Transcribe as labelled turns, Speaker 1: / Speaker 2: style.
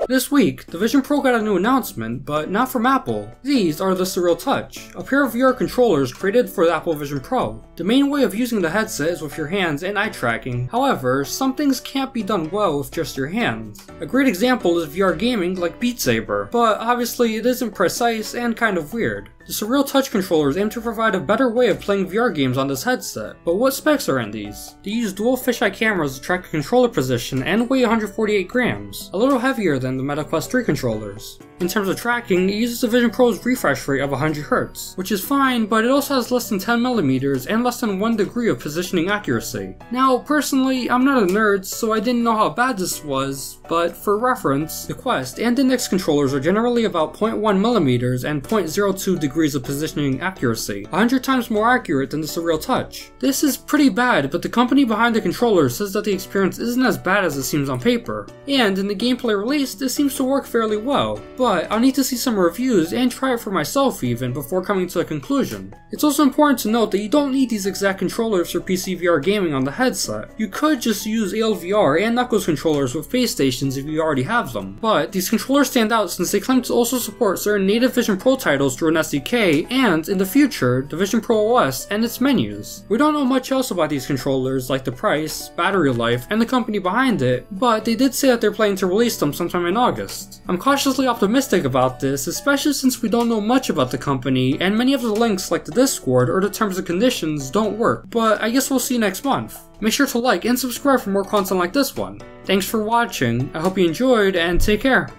Speaker 1: This week, the Vision Pro got a new announcement, but not from Apple. These are the Surreal Touch, a pair of VR controllers created for the Apple Vision Pro. The main way of using the headset is with your hands and eye tracking. However, some things can't be done well with just your hands. A great example is VR gaming like Beat Saber, but obviously it isn't precise and kind of weird. The Surreal Touch controllers aim to provide a better way of playing VR games on this headset, but what specs are in these? They use dual fisheye cameras to track the controller position and weigh 148 grams, a little heavier than the Meta Quest 3 controllers. In terms of tracking, it uses the Vision Pro's refresh rate of 100Hz, which is fine, but it also has less than 10mm and less than 1 degree of positioning accuracy. Now, personally, I'm not a nerd, so I didn't know how bad this was, but for reference, the Quest and Index controllers are generally about 0.1mm and 0.02 degrees of positioning accuracy, 100 times more accurate than the Surreal Touch. This is pretty bad, but the company behind the controller says that the experience isn't as bad as it seems on paper, and in the gameplay released, it seems to work fairly well. But I'll need to see some reviews and try it for myself even before coming to a conclusion. It's also important to note that you don't need these exact controllers for PC VR gaming on the headset. You could just use ALVR and Knuckles controllers with base stations if you already have them. But these controllers stand out since they claim to also support certain native Vision Pro titles through an SDK and, in the future, the Vision Pro OS and its menus. We don't know much else about these controllers like the price, battery life, and the company behind it, but they did say that they're planning to release them sometime in August. I'm cautiously optimistic about this, especially since we don't know much about the company, and many of the links like the Discord or the terms and conditions don't work, but I guess we'll see next month. Make sure to like and subscribe for more content like this one. Thanks for watching, I hope you enjoyed, and take care.